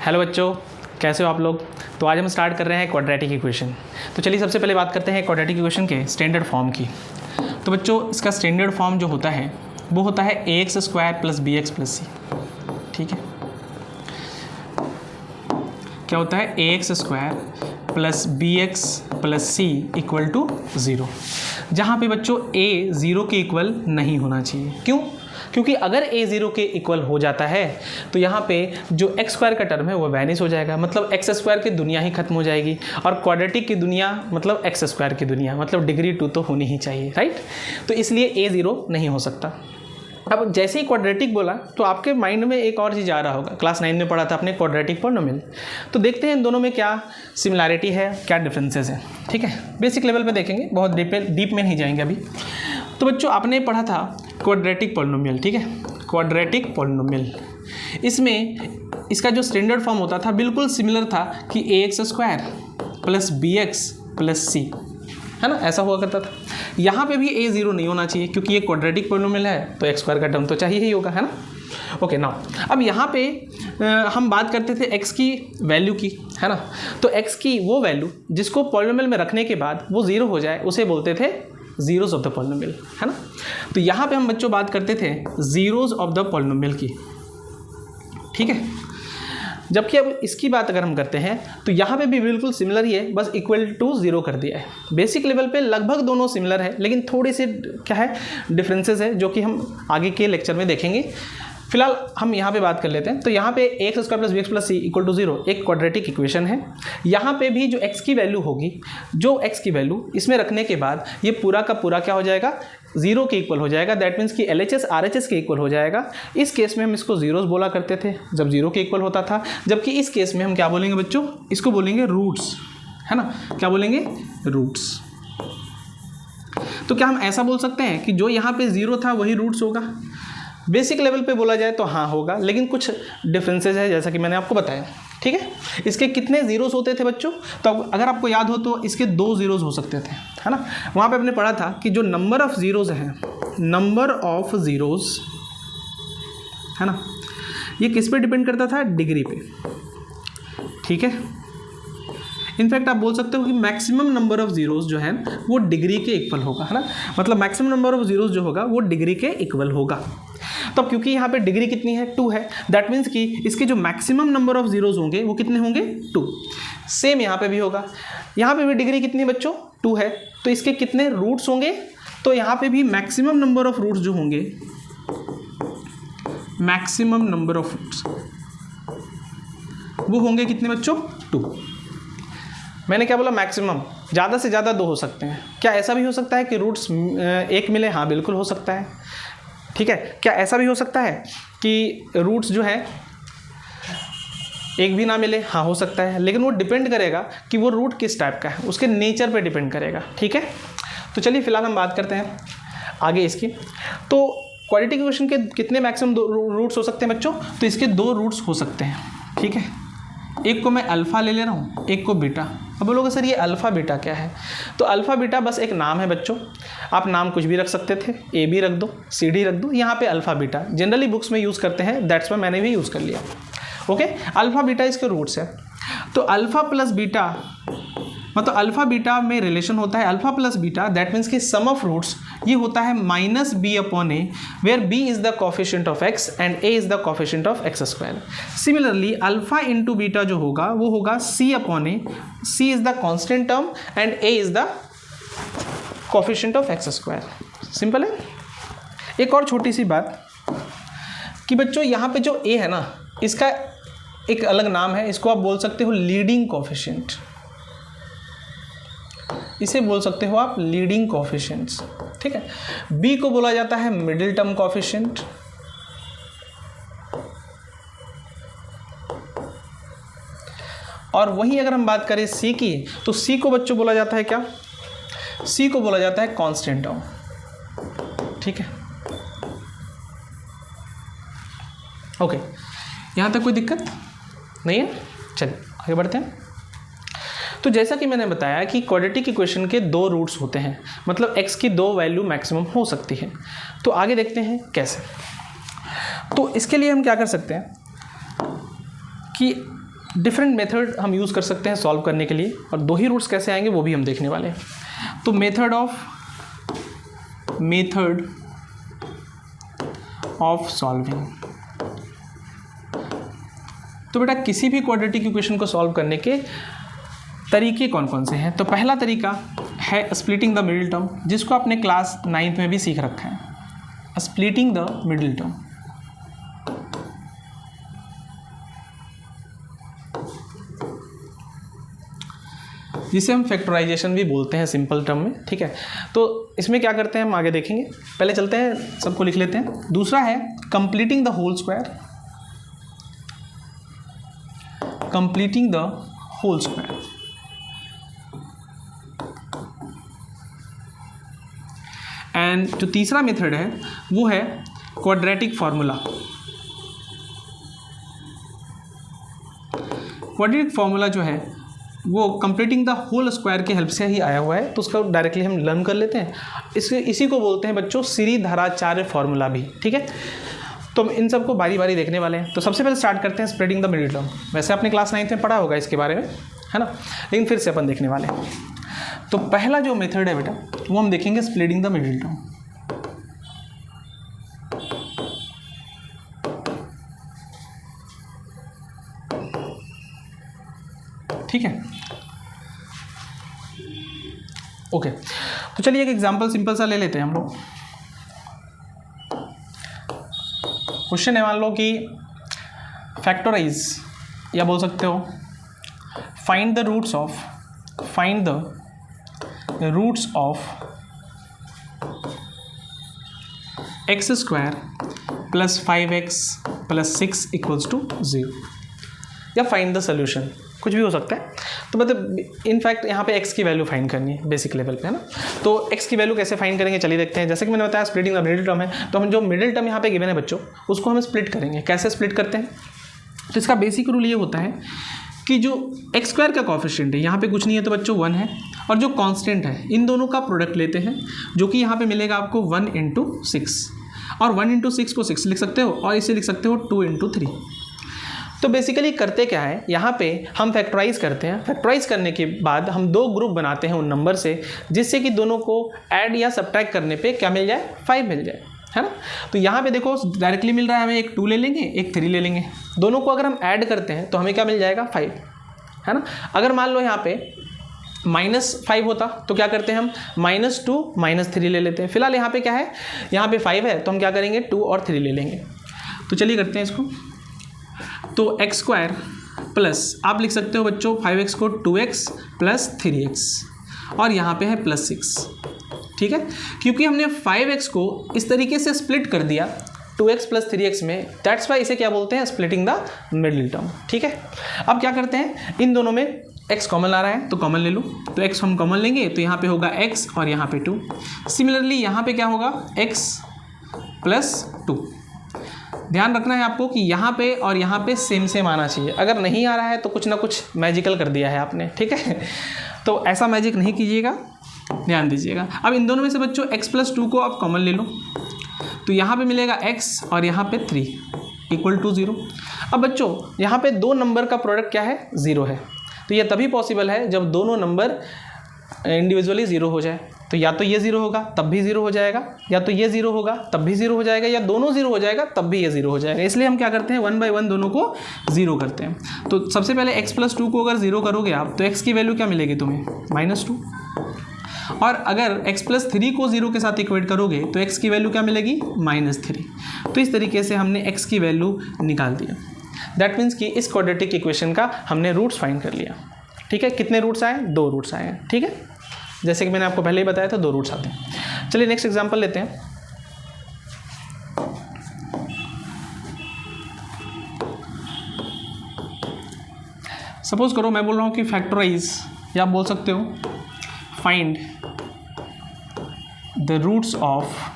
Hello बच्चों, कैसे हो आप लोग। तो आज हम स्टार्ट कर रहे हैं क्वाड्रेटिक इक्वेशन। तो चलिए सबसे पहले बात करते हैं क्वाड्रेटिक इक्वेशन के स्टैंडर्ड फॉर्म की। तो बच्चों इसका स्टैंडर्ड फॉर्म जो होता है वो होता है ax square plus B x plus C. ठीक है, क्या होता है ax square plus B x plus C equal to 0, जहाँ पे बच्चों a 0 के इक्वल नहीं होना चाहिए। क्यों? क्योंकि अगर a 0 के इक्वल हो जाता है तो यहाँ पे जो एक्स स्क्वायर का टर्म है वो वैनिश हो जाएगा, मतलब एक्स स्क्वायर की दुनिया ही खत्म हो जाएगी। और क्वाड्रेटिक की दुनिया मतलब एक्स स्क्वायर की दुनिया, मतलब डिग्री 2 तो होनी ही चाहिए, राइट। तो इसलिए a 0 नहीं हो सकता। अब जैसे ही क्वाड्रेटिक बोला तो आपके माइंड में एक और चीज़ आ रहा होगा, क्लास 9 में पढ़ा था अपने क्वाड्रेटिक पॉलिनोमियल। तो देखते हैं इन दोनों में क्या सिमिलैरिटी है, क्या डिफरेंसेस हैं। ठीक है, बेसिक लेवल पे देखेंगे, बहुत डीप में नहीं जाएंगे अभी। तो बच्चों आपने पढ़ा था क्वाड्रेटिक पॉलिनोमियल, ठीक है, क्वाड्रेटिक पॉलिनोमियल। इसमें इसका जो स्टैंडर्ड फॉर्म होता था बिल्कुल सिमिलर था कि ax square plus B x plus C, है ना, ऐसा हुआ करता था। यहाँ पे भी a 0 नहीं होना चाहिए क्योंकि ये क्वाड्रेटिक पॉलिनोमियल है तो एक्स स्क्वायर का टर्म तो चाहिए ही होगा, है ना। ओके नाउ अब यहाँ पे हम बात करते थे x की वैल्यू की, है ना। तो x की वो वैल्यू जिसको पॉलिनोमियल में रखने के बाद वो 0 हो जाए उसे बोलते थे जीरोज ऑफ द पॉलिनोमियल, है ना। तो यहाँ पे हम बच्चों बात करते थे जीरोज ऑफ द पॉलिनोमियल की, ठीक है। जबकि अब इसकी बात अगर हम करते हैं तो यहाँ पे भी बिल्कुल सिमिलर ही है, बस इक्वल टू 0 कर दिया है। बेसिक लेवल पे लगभग दोनों सिमिलर है, लेकिन थोड़ी सी क्या है डिफरेंसेस है जो कि हम आगे के लेक्चर में देखेंगे। फिलहाल हम यहाँ पे बात कर लेते हैं। तो यहाँ पे x square plus B x plus C equal to 0 एक क्वाड्रेटिक इक्वेशन है। यहाँ पे भी जो x की वैल्यू होगी, जो x की वैल्यू इसमें रखने के बाद ये पूरा का पूरा क्या हो जाएगा, 0 के इक्वल हो जाएगा। दैट मीन्स कि LHS RHS के इक्वल हो जाएगा। इस केस में हम इसको जीरोस बोला करते थे जब 0 के इक्वल होता था, जबकि इस केस में हम क्या बोलेंगे बच्चों, इसको बोलेंगे रूट्स, है ना। क्या बोलेंगे, रूट्स। तो क्या हम ऐसा बोल सकते हैं कि जो यहाँ पे 0 था वही रूट्स होगा? बेसिक लेवल पे बोला जाए तो हाँ होगा, लेकिन कुछ डिफरेंसेस है जैसा कि मैंने आपको बताया, ठीक है। इसके कितने जीरोस होते थे बच्चों? तो अगर आपको याद हो तो इसके 2 जीरोस हो सकते थे, है ना। वहाँ पे हमने पढ़ा था कि जो नंबर ऑफ जीरोस हैं, नंबर ऑफ जीरोस, है ना, ये किस पे डिपेंड करता था, डिग्री पे, ठीक है। इनफैक्ट आप बोल सकते हो कि मैक्सिमम नंबर ऑफ जीरोस जो है वो डिग्री के इक्वल होगा, है ना। मतलब मैक्सिमम नंबर ऑफ जीरोस जो होगा वो डिग्री के इक्वल होगा। तो क्योंकि यहाँ पे डिग्री कितनी है, 2 है, दैट मीन्स कि इसके जो मैक्सिमम नंबर ऑफ जीरोस होंगे वो कितने होंगे, 2। सेम यहाँ पे भी होगा। यहाँ पे भी डिग्री कितनी है बच्चों, 2 है, तो इसके कितने रूट्स होंगे, तो यहाँ पे भी मैक्सिमम नंबर ऑफ रूट्स जो होंगे, मैक्सिमम नंबर ऑफ रूट्स वो होंगे कितने बच्चों, 2। मैंने क्या बोला, मैक्सिमम, ज़्यादा से ज़्यादा 2 हो सकते हैं। क्या ऐसा भी हो सकता है कि रूट्स 1 मिले? हाँ बिल्कुल हो सकता है, ठीक है। क्या ऐसा भी हो सकता है कि रूट्स जो है 1 भी ना मिले? हाँ हो सकता है, लेकिन वो डिपेंड करेगा कि वो रूट किस टाइप का है, उसके नेचर पे डिपेंड करेगा, ठीक है। तो चलिए फिलहाल हम बात करते हैं आगे इसकी। तो क्वाड्रेटिक इक्वेशन के कितने मैक्सिमम रूट्स हो सकते हैं बच्चों? तो इसके 2 रूट्स हो सकते हैं, ठीक है। एक को मैं अल्फ़ा ले रहा हूँ, एक को बीटा। अब बोलोगे सर ये अल्फ़ा बीटा क्या है? तो अल्फ़ा बीटा बस एक नाम है बच्चों, आप नाम कुछ भी रख सकते थे, ए भी रख दो, सी डी रख दो। यहाँ पे अल्फ़ा बीटा जनरली बुक्स में यूज़ करते हैं, दैट्स वाई मैंने भी यूज़ कर लिया। ओके, अल्फ़ा बीटा इसके रूट्स है। तो अल्फ़ा प्लस बीटा, मतलब अल्फ़ा बीटा में रिलेशन होता है alpha plus beta, that means कि सम ऑफ रूट्स ये होता है minus b upon a, where b is the coefficient of x and A is the coefficient of x square. Similarly alpha into beta जो होगा वो होगा C upon A, C is the constant term and A is the coefficient of x square. Simple है। एक और छोटी सी बात कि बच्चों यहाँ पे जो ए है ना, इसका एक अलग नाम है, इसको आप बोल सकते हो लीडिंग कोफिशिएंट, इसे बोल सकते हो आप लीडिंग कोफिशिएंट्स, ठीक है। बी को बोला जाता है मिडिल टर्म कोफिशिएंट, और वहीं अगर हम बात करें सी की, तो सी को बच्चों बोला जाता है क्या, सी को बोला जाता है कांस्टेंट टर्म, ठीक है। ओके, यहाँ तक कोई दिक्कत नहीं है। चलिए आगे बढ़ते हैं। तो जैसा कि मैंने बताया कि क्वाड्रेटिक इक्वेशन के 2 रूट्स होते हैं, मतलब x की 2 वैल्यू मैक्सिमम हो सकती है। तो आगे देखते हैं कैसे। तो इसके लिए हम क्या कर सकते हैं कि डिफरेंट मेथड हम यूज़ कर सकते हैं सॉल्व करने के लिए, और 2 ही रूट्स कैसे आएंगे वो भी हम देखने वाले हैं। तो मेथड ऑफ सॉल्विंग। तो बेटा किसी भी क्वाड्रेटिक इक्वेशन को सॉल्व करने के तरीके कौन कौन से हैं? तो पहला तरीका है स्प्लिटिंग द मिडिल टर्म, जिसको आपने क्लास 9th में भी सीख रखा है, स्प्लिटिंग द मिडिल टर्म। जिसे हम फैक्टराइजेशन भी बोलते हैं सिंपल टर्म में, ठीक है। तो इसमें क्या करते हैं हम आगे देखेंगे, पहले चलते हैं सबको लिख लेते हैं। दूसरा है completing the whole square, completing the whole square. And जो तीसरा मेथड है वो है क्वाड्रेटिक फार्मूला। क्वाड्रेटिक फार्मूला जो है वो कंप्लीटिंग द होल स्क्वायर की हेल्प से ही आया हुआ है, तो उसका डायरेक्टली हम लर्न कर लेते हैं। इसी को बोलते हैं बच्चों श्रीधराचार्य फार्मूला भी, ठीक है। तो हम इन सबको बारी बारी देखने वाले हैं। तो सबसे पहले स्टार्ट करते हैं स्प्लिटिंग द मिडिल टर्म। वैसे आपने क्लास 9th में पढ़ा होगा इसके बारे में, है ना, लेकिन फिर से अपन देखने वाले हैं। तो पहला जो मेथड है बेटा वो हम देखेंगे स्प्लिटिंग द मिडिल टर्म। ठीक है, ओके। तो चलिए एक एग्जांपल सिंपल सा ले लेते हैं हम लोग। क्वेश्चन है, मान लो कि फैक्टराइज, या बोल सकते हो find the roots of x square plus 5x plus 6 equals to 0, या फाइंड द सोल्यूशन, कुछ भी हो सकता है। तो मतलब इनफैक्ट यहाँ पे x की वैल्यू फाइंड करनी है बेसिक लेवल पे, है ना। तो x की वैल्यू कैसे फाइंड करेंगे चलिए देखते हैं। जैसे कि मैंने बताया स्प्लिटिंग द मिडिल टर्म है, तो हम जो मिडिल टर्म यहाँ पे गिवन है बच्चों उसको हम स्प्लिट करेंगे। कैसे स्प्लिट करते हैं? तो इसका बेसिक रूल ये होता है कि जो एक्स स्क्वायर का कॉफिशिएंट है यहाँ पे कुछ नहीं है तो बच्चों 1 है, और जो कांस्टेंट है इन दोनों का प्रोडक्ट लेते हैं, जो कि यहाँ पे मिलेगा आपको 1 × 6, और 1 × 6 को 6 लिख सकते हो, और इसे लिख सकते हो 2 × 3। तो बेसिकली करते क्या है, यहाँ पे हम फैक्टराइज करते हैं। फैक्टराइज करने के बाद हम 2 ग्रुप बनाते हैं उन नंबर से, जिससे कि दोनों को ऐड या सब्ट्रैक्ट करने पे क्या मिल जाए, 5 मिल जाए, है ना। तो यहाँ पे देखो डायरेक्टली मिल रहा है हमें, एक 2 ले लेंगे, एक 3 ले लेंगे। दोनों को अगर हम ऐड करते हैं तो हमें क्या मिल जाएगा, 5, है ना। अगर मान लो यहाँ पे -5 होता तो क्या करते हैं हम, -2 -3 ले लेते हैं। फिलहाल यहाँ पे क्या है, यहाँ पे 5 है तो हम क्या करेंगे 2 और 3 ले लेंगे। तो चलिए करते हैं इसको। तो एक्स स्क्वायर प्लस आप लिख सकते हो बच्चों 5x को 2x प्लस 3x, और यहाँ पे है +6, ठीक है। क्योंकि हमने 5x को इस तरीके से स्प्लिट कर दिया 2x प्लस 3x में, दैट्स वाई इसे क्या बोलते हैं, स्प्लिटिंग द मिडिल टर्म, ठीक है। अब क्या करते हैं, इन दोनों में x कॉमन आ रहा है तो कॉमन ले लो। तो x हम कॉमन लेंगे तो यहाँ पे होगा x और यहाँ पे 2। सिमिलरली यहाँ पे क्या होगा, x प्लस 2। ध्यान रखना है आपको कि यहाँ पे और यहाँ पे सेम आना चाहिए। अगर नहीं आ रहा है तो कुछ ना कुछ मैजिकल कर दिया है आपने, ठीक है। तो ऐसा मैजिक नहीं कीजिएगा, ध्यान दीजिएगा। अब इन दोनों में से बच्चों x प्लस 2 को आप कॉमन ले लो, तो यहाँ पे मिलेगा x और यहाँ पे 3 = 0। अब बच्चों यहाँ पे 2 नंबर का प्रोडक्ट क्या है, 0 है। तो ये तभी पॉसिबल है जब दोनों नंबर इंडिविजुअली 0 हो जाए। तो या तो ये 0 होगा तब भी 0 हो जाएगा, या तो ये 0 होगा तब भी 0 हो जाएगा, या दोनों 0 हो जाएगा तब भी ये 0 हो जाएगा। इसलिए हम क्या करते हैं, 1 बाय 1 दोनों को 0 करते हैं। तो सबसे पहले x प्लस 2 को अगर 0 करोगे आप तो x की वैल्यू क्या मिलेगी तुम्हें, -2। और अगर x प्लस 3 को 0 के साथ इक्वेट करोगे तो x की वैल्यू क्या मिलेगी, -3। तो इस तरीके से हमने x की वैल्यू निकाल दिया। दैट मीन्स कि इस क्वाड्रेटिक इक्वेशन का हमने रूट्स फाइंड कर लिया, ठीक है। कितने रूट्स आए, 2 रूट्स आए हैं, ठीक है। जैसे कि मैंने आपको पहले ही बताया था 2 रूट्स आते हैं। चलिए नेक्स्ट एग्जांपल लेते हैं। सपोज करो मैं बोल रहा हूँ कि फैक्टराइज, या आप बोल सकते हो find the roots of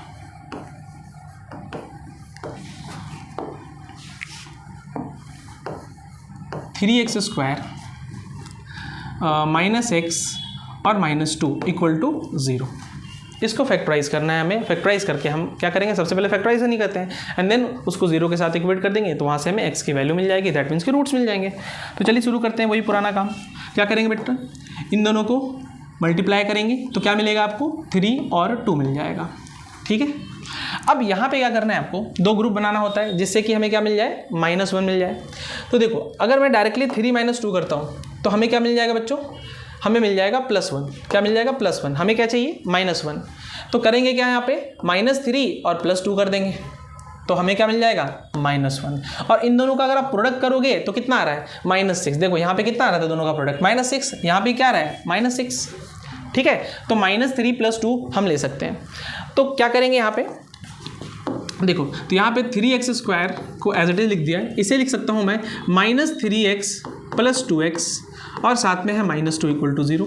(3x² - x और -2 = 0। इसको फैक्टराइज करना है हमें। फैक्टराइज करके हम क्या करेंगे, सबसे पहले फैक्टराइज नहीं करते हैं एंड देन उसको 0 के साथ इक्वेट कर देंगे, तो वहाँ से हमें x की वैल्यू मिल जाएगी, दैट मीन्स के रूट्स मिल जाएंगे। तो चलिए शुरू करते हैं वही पुराना काम। क्या करेंगे बेटा, इन दोनों को मल्टीप्लाई करेंगे तो क्या मिलेगा आपको, 3 और 2 मिल जाएगा। ठीक है, अब यहाँ पे क्या करना है, आपको 2 ग्रुप बनाना होता है जिससे कि हमें क्या मिल जाए, -1 मिल जाए। तो देखो अगर मैं डायरेक्टली 3 - 2 करता हूँ तो हमें क्या मिल जाएगा बच्चों, हमें मिल जाएगा +1। क्या मिल जाएगा, +1। हमें क्या चाहिए, -1। तो करेंगे क्या, यहाँ पे -3 और +2 कर देंगे तो हमें क्या मिल जाएगा, -1। और इन दोनों का अगर आप प्रोडक्ट करोगे तो कितना आ रहा है, -6। देखो यहाँ पे कितना आ रहा था दोनों का प्रोडक्ट, -6, यहाँ पे क्या आ रहा है, -6। ठीक है, तो -3 + 2 हम ले सकते हैं। तो क्या करेंगे यहाँ पे, देखो तो यहाँ पे 3x² को एज इट इज लिख दिया है, इसे लिख सकता हूँ मैं -3x + 2x और साथ में है -2 = 0।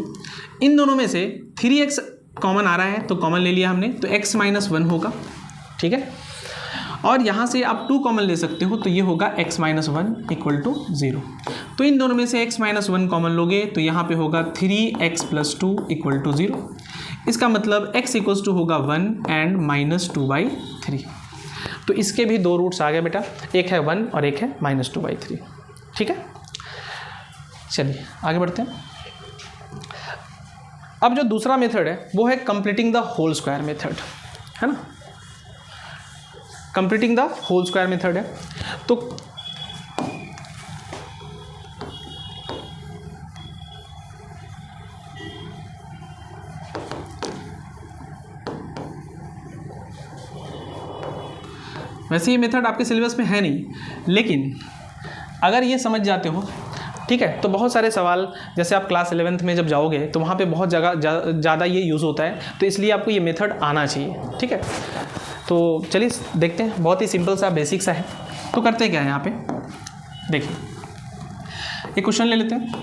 इन दोनों में से 3x कॉमन आ रहा है तो कॉमन ले लिया हमने, तो x - 1 होगा। ठीक है, और यहाँ से आप 2 कॉमन ले सकते हो तो ये होगा x - 1 = 0। तो इन दोनों में से x - 1 कॉमन लोगे तो यहाँ पे होगा 3x + 2 = 0। इसका मतलब x = होगा 1 एंड -2/3। तो इसके भी 2 रूट्स आ गए बेटा, एक है 1 और एक है -2/3। ठीक है, चलिए आगे बढ़ते हैं। अब जो दूसरा मेथड है वो है completing the whole square method, है ना। Completing the whole square method है तो वैसे ये मेथड आपके सिलेबस में है नहीं, लेकिन अगर ये समझ जाते हो, ठीक है, तो बहुत सारे सवाल जैसे आप क्लास 11th में जब जाओगे तो वहाँ पे बहुत जगह ज़्यादा ये यूज़ होता है, तो इसलिए आपको ये मेथड आना चाहिए। ठीक है, तो चलिए देखते हैं, बहुत ही सिंपल सा बेसिक सा है। तो करते क्या है यहाँ पे, देखिए एक क्वेश्चन ले लेते हैं।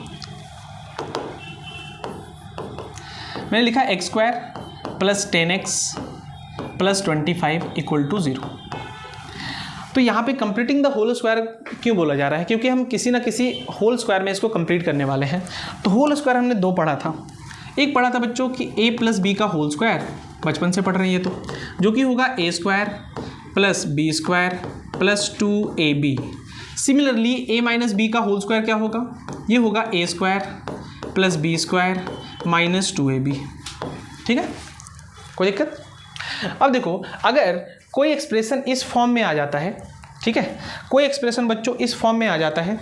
मैंने लिखा x² + 10x + 25 = 0। तो यहाँ पे कंप्लीटिंग द होल स्क्वायर क्यों बोला जा रहा है, क्योंकि हम किसी ना किसी होल स्क्वायर में इसको कंप्लीट करने वाले हैं। तो होल स्क्वायर हमने 2 पढ़ा था, एक पढ़ा था बच्चों कि a + b का होल स्क्वायर, बचपन से पढ़ रही है तो, जो कि होगा a² + b² + 2ab। Similarly a - b का होल स्क्वायर क्या होगा, ये होगा a² + b² - 2ab। ठीक है, कोई दिक्कत। अब देखो अगर कोई एक्सप्रेशन इस फॉर्म में आ जाता है, ठीक है, कोई एक्सप्रेशन बच्चों इस फॉर्म में आ जाता है,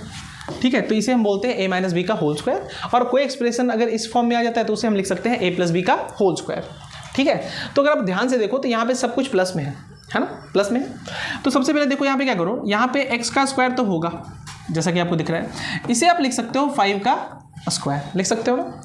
ठीक है, तो इसे हम बोलते हैं a - b का होल स्क्वायर। और कोई एक्सप्रेशन अगर इस फॉर्म में आ जाता है तो उसे हम लिख सकते हैं a + b का होल स्क्वायर। ठीक है, तो अगर आप ध्यान से देखो तो यहाँ पे सब कुछ प्लस में है ना, प्लस में है। तो सबसे पहले देखो यहाँ पे क्या करो, यहाँ पे x का स्क्वायर तो होगा जैसा कि आपको दिख रहा है, इसे आप लिख सकते हो 5 का स्क्वायर, लिख सकते हो ना।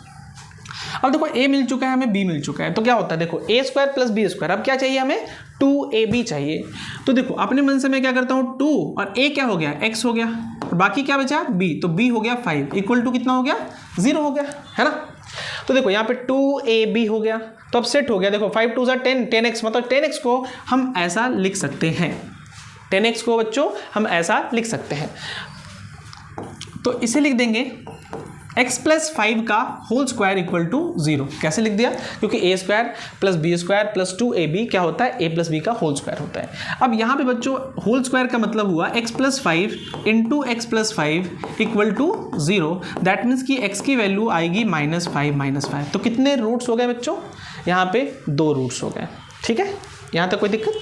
अब देखो a मिल चुका है हमें, b मिल चुका है, तो क्या होता है, देखो a² + b²। अब क्या चाहिए हमें, 2ab चाहिए। तो देखो अपने मन से मैं क्या करता हूँ, 2 और a क्या हो गया, x हो गया, और बाकी क्या बचा, b, तो b हो गया 5 = कितना हो गया, 0 हो गया, है ना। तो देखो यहाँ पे 2ab हो गया, तो अब सेट हो गया। देखो 5 × 2 = 10, 10x, मतलब 10x को हम ऐसा लिख सकते हैं, 10x को बच्चों हम ऐसा लिख सकते हैं। तो इसे लिख देंगे x + 5 का होल स्क्वायर = 0। कैसे लिख दिया, क्योंकि a² + b² + 2ab क्या होता है, a + b का होल स्क्वायर होता है। अब यहाँ पे बच्चों होल स्क्वायर का मतलब हुआ x + 5 × x + 5 = 0। दैट मीन्स कि x की वैल्यू आएगी -5 - 5। तो कितने रूट्स हो गए बच्चों, यहाँ पे 2 रूट्स हो गए। ठीक है, यहाँ तक कोई दिक्कत।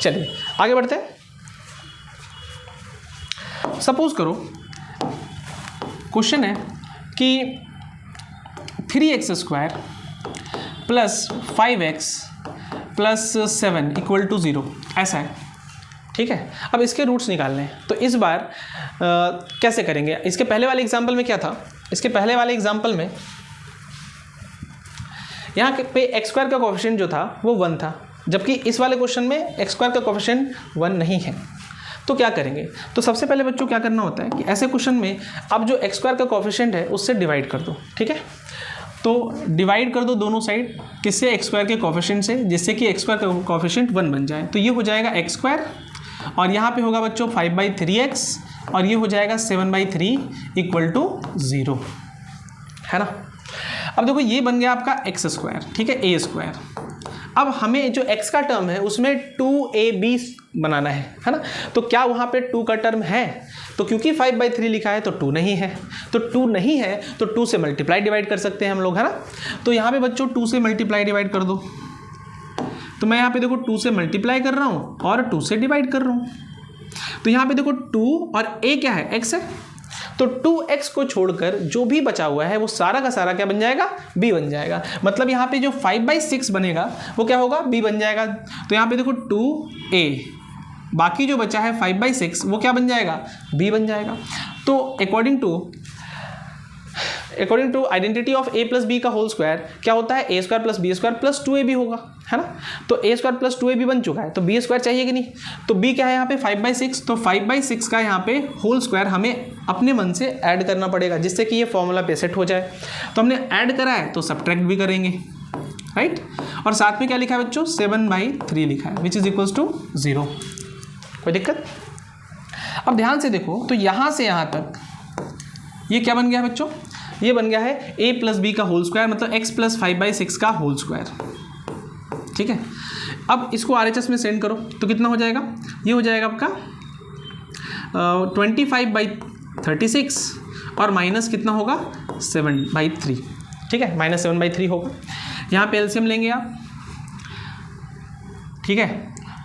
चलिए आगे बढ़ते हैं। सपोज करो क्वेश्चन है कि 3x² + 5x + 7 = 0, ऐसा है। ठीक है, अब इसके रूट्स निकालने हैं। तो इस बार कैसे करेंगे, इसके पहले वाले एग्जाम्पल में क्या था, इसके पहले वाले एग्जाम्पल में यहाँ पे x² का कोएफिशिएंट जो था वो 1 था, जबकि इस वाले क्वेश्चन में x² का कोएफिशिएंट 1 नहीं है। तो क्या करेंगे, तो सबसे पहले बच्चों क्या करना होता है कि ऐसे क्वेश्चन में अब जो x² का कोएफिशिएंट है उससे डिवाइड कर दो। ठीक है, तो डिवाइड कर दो दोनों साइड, किससे, x² के कोएफिशिएंट से, जिससे कि x² का कोएफिशिएंट 1 बन जाए। तो ये हो जाएगा x² और यहाँ पे होगा बच्चों 5/3x और ये हो जाएगा 7/3 = 0, है ना। अब देखो ये बन गया आपका x², ठीक है, a²। अब हमें जो x का टर्म है उसमें 2ab बनाना है ना। तो क्या वहाँ पे 2 का टर्म है? तो क्योंकि 5/3 लिखा है तो 2 नहीं है, तो 2 नहीं है तो 2 से मल्टीप्लाई डिवाइड कर सकते हैं हम लोग, है ना। तो यहाँ पे बच्चों 2 से मल्टीप्लाई डिवाइड कर दो। तो मैं यहाँ पे देखो 2 से मल्टीप्लाई कर रहा हूँ और 2 से डिवाइड कर रहा हूँ। तो यहाँ पे देखो 2 और a क्या है? x है। तो 2x को छोड़कर जो भी बचा हुआ है वो सारा का सारा क्या बन जाएगा? b बन जाएगा। मतलब यहाँ पे जो 5/6 बनेगा वो क्या होगा? b बन जाएगा। तो यहाँ पे देखो 2a, बाकी जो बचा है 5/6 वो क्या बन जाएगा? b बन जाएगा। तो according to identity of a plus b का होल स्क्वायर क्या होता है? a square plus b square plus 2ab होगा, है ना। तो a स्क्वायर प्लस 2ab बन चुका है, तो b स्क्वायर चाहिए कि नहीं? तो b क्या है यहाँ पे? 5/6। तो 5/6 का यहाँ पे होल स्क्वायर हमें अपने मन से ऐड करना पड़ेगा जिससे कि ये फॉर्मूला पे सेट हो जाए। तो हमने ऐड करा है तो सब्ट्रैक्ट भी करेंगे, राइट। और साथ में क्या लिखा है बच्चों? 7/3 लिखा है विच इज इक्वल्स टू 0। कोई दिक्कत? अब ध्यान से देखो, तो यहाँ से यहाँ तक ये क्या बन गया है बच्चों? ये बन गया है a प्लस बी का होल स्क्वायर, मतलब x प्लस 5/6 का होल स्क्वायर, ठीक है। अब इसको RHS में सेंड करो तो कितना हो जाएगा? ये हो जाएगा आपका 25/36 और माइनस कितना होगा? 7/3, ठीक है, -7/3 होगा। यहाँ पे एलसीएम लेंगे आप, ठीक है।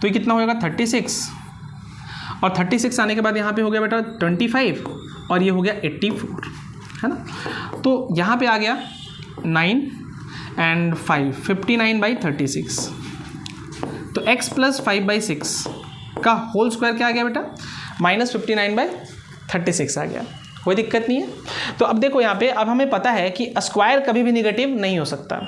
तो ये कितना होगा? 36 और 36 आने के बाद यहाँ पे हो गया बेटा 25 और ये हो गया 84, है ना। तो यहाँ पे आ गया 9 एंड 5, 59/36। तो x प्लस 5/6 का होल स्क्वायर क्या आ गया बेटा? -59/36 आ गया। कोई दिक्कत नहीं है। तो अब देखो यहाँ पे, अब हमें पता है कि स्क्वायर कभी भी निगेटिव नहीं हो सकता,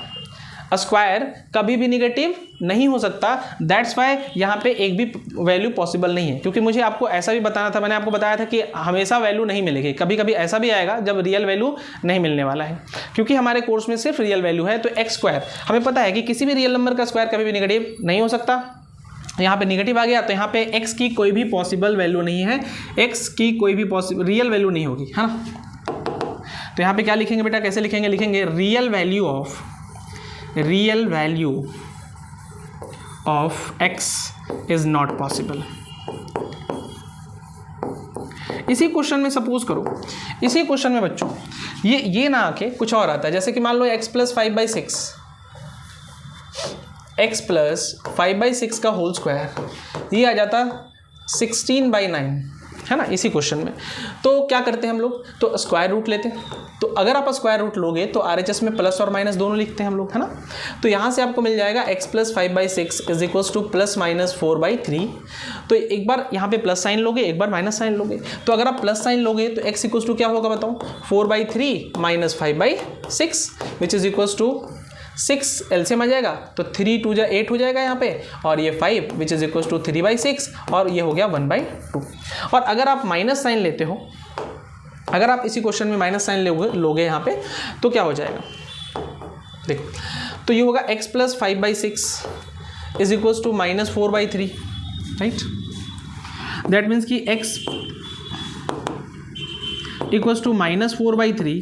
स्क्वायर कभी भी निगेटिव नहीं हो सकता। दैट्स वाई यहाँ पे एक भी वैल्यू पॉसिबल नहीं है, क्योंकि मुझे आपको ऐसा भी बताना था, मैंने आपको बताया था कि हमेशा वैल्यू नहीं मिलेगी, कभी कभी ऐसा भी आएगा जब रियल वैल्यू नहीं मिलने वाला है। क्योंकि हमारे कोर्स में सिर्फ रियल वैल्यू है, तो एक्स स्क्वायर हमें पता है कि किसी भी रियल नंबर का स्क्वायर कभी भी निगेटिव नहीं हो सकता। यहाँ पे निगेटिव आ गया तो यहाँ पे x की कोई भी पॉसिबल वैल्यू नहीं है, x की कोई भी पॉसिबल रियल वैल्यू नहीं होगी, है ना। तो यहाँ पे क्या लिखेंगे बेटा? कैसे लिखेंगे? लिखेंगे real value of x is not possible. इसी क्वेश्चन में सपोज करो, इसी क्वेश्चन में बच्चों ये ना आके कुछ और आता है, जैसे कि मान लो x प्लस 5/6 का होल स्क्वायर, ये आ जाता 16/9, है ना, इसी क्वेश्चन में। तो क्या करते हैं हम लोग? तो स्क्वायर रूट लेते हैं। तो अगर आप स्क्वायर रूट लोगे तो RHS में प्लस और माइनस दोनों लिखते हैं हम लोग, है ना। तो यहाँ से आपको मिल जाएगा x plus 5/6 is equals two plus minus 4/3। तो एक बार यहाँ पे प्लस साइन लोगे, एक बार माइनस साइन लोगे। तो अगर आप प्लस साइन लोगे तो x इक्वल्स टू क्या होगा बताओ? 4/3 minus 5/6 which is equals to 6 LCM आ जाएगा, तो 3 2 जा 8 हो जाएगा यहाँ पे, और ये 5 विच इज इक्वल्स टू 3/6 और ये हो गया 1/2। और अगर आप माइनस साइन लेते हो, अगर आप इसी क्वेश्चन में माइनस साइन लोगे यहाँ पे, तो क्या हो जाएगा देखो, तो ये होगा x plus 5/6 is equals to minus 4/3, right. That means कि x equals to minus 4/3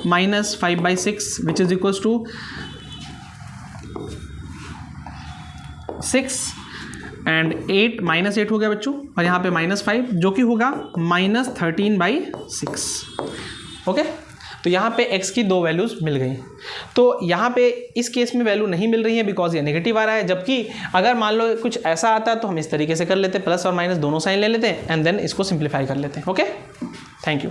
minus 5/6 which is equals to 6 and 8 -8 हो गया बच्चों, और यहाँ पे -5 जो कि होगा -13/6। ओके, तो यहाँ पे x की दो वैल्यूज़ मिल गई। तो यहाँ पे इस केस में वैल्यू नहीं मिल रही है बिकॉज ये नेगेटिव आ रहा है, जबकि अगर मान लो कुछ ऐसा आता तो हम इस तरीके से कर लेते, प्लस और माइनस दोनों साइन ले लेते हैं एंड देन इसको सिंप्लीफाई कर लेते हैं। Okay, thank you.